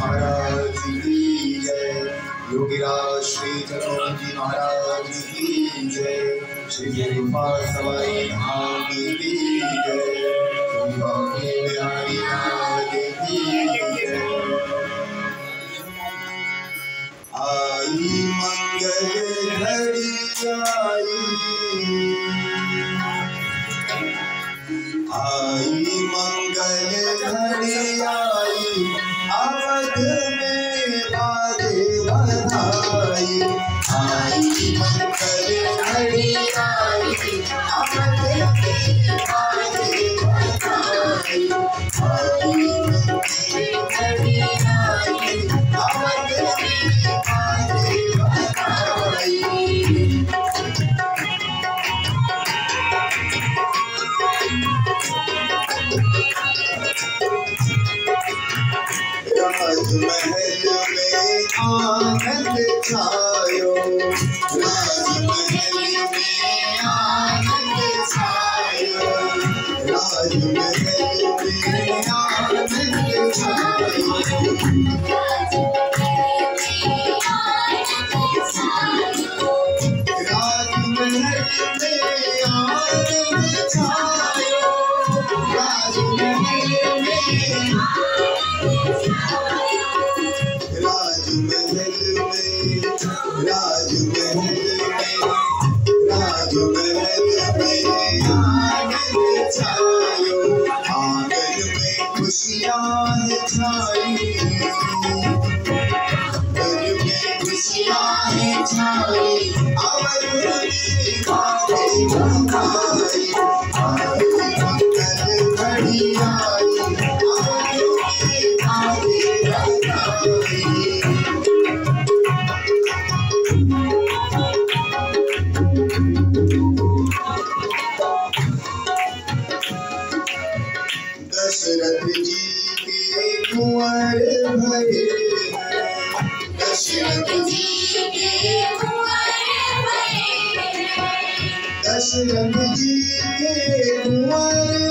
महाराज की जय। योगीराज श्री चतुर्थ जी महाराज की जय। श्री गुफा सवाई धाम की जय। बाकी बिहारी लाल की जय। आई मंगल घड़ी आई मंगल घड़ी आई अवध में बाजे बधाई। आई मंगल घड़ी आई अवध में बाजे बधाई। आई मंगल घड़ी आई अवध में बाजे बधाई। राजमहल में आनंद छायो। राजमहल में आनंद छायो। राजमहल में आनंद छायो। राजमहल में आनंद छायो। राजमहल में राजमहल में आनंद छायो। आंगन में खुशियाँ छाई। घर में खुशियाँ छाई। अवध में बाजे बधाई। आई मंगल घड़ी आई अवध में बाजे बधाई। दशरथ जी के कुंवर भरे हैं। दशरथ जी के कुंवर भरे हैं। दशरथ जी के कुंवर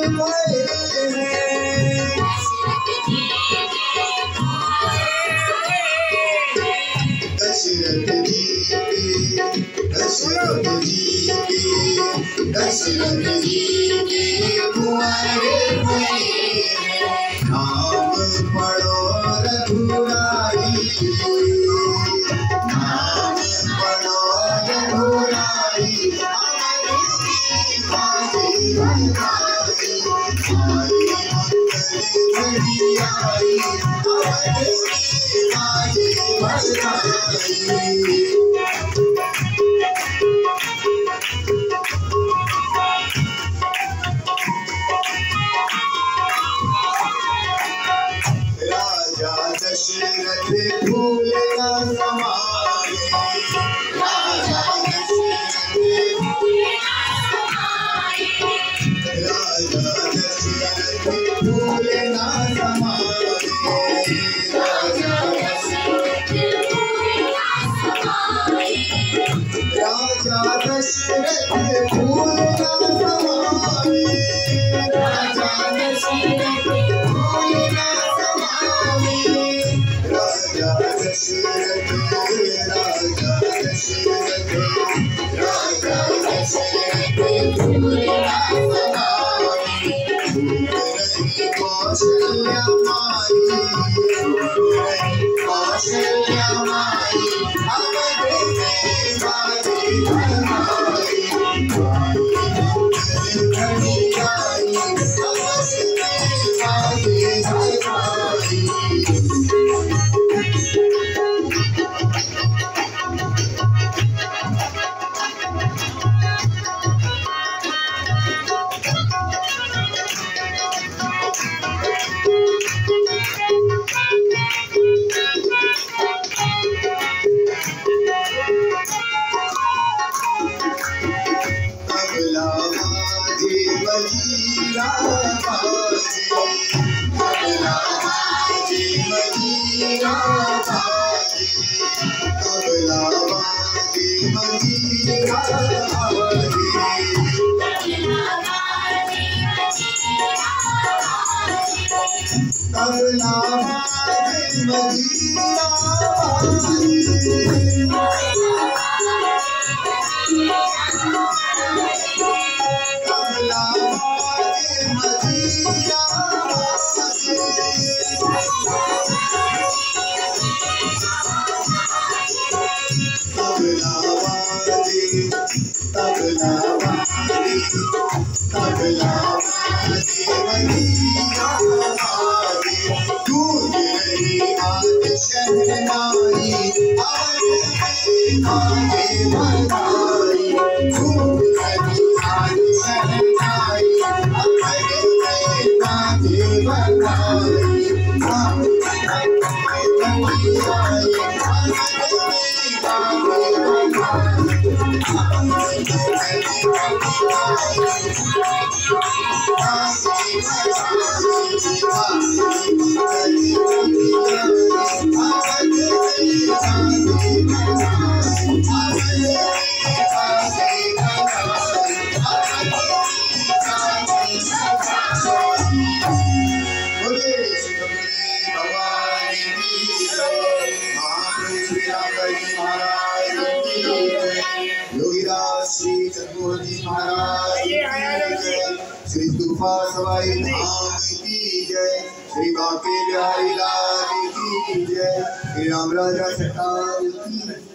भरे हैं। दशरथ जी के दशरथ जी के कुंवर भरे हैं। नाम पढ़ो रघुराई। नाम पढ़ो रघुराई। अवध में बाजे बधाई। आई मंगल घड़ी आई अवध में बाजे बधाई। दशरथ फूल न समाये। राजा दशरथ फूल न समाये। राजा दशरथ फूल न समाये। राजा दशरथ फूल न समाये। राजा दशरथ फूल न समाये। राजा दशरथ फूल न राजा दशरथ फूल न समाये। कौशल्या माई। कौशल्या माई अवध में बाजे बधाई। घड़ी आई अवध में बाजे बधाई। तबला बाजे मजीरा बाजे। तबला बाजे मजीरा बाजे। तबला बाजे मजीरा बाजे। तबला बाजे मजीरा बाजी तबला बाजे मजीरा बाजी तबला बाजे तबला बाजे तबला बाजे मजीरा बाजी गूंज रही आज शहनाई आगे बधाई गूंज रही आज शहनाई आगे बधाई योगीराज श्री चतुर्थी महाराज की जय, श्री तूफा सवाई धाम की जय, श्री बांके बिहारी लाल की जय, श्री राम राजा सटाल की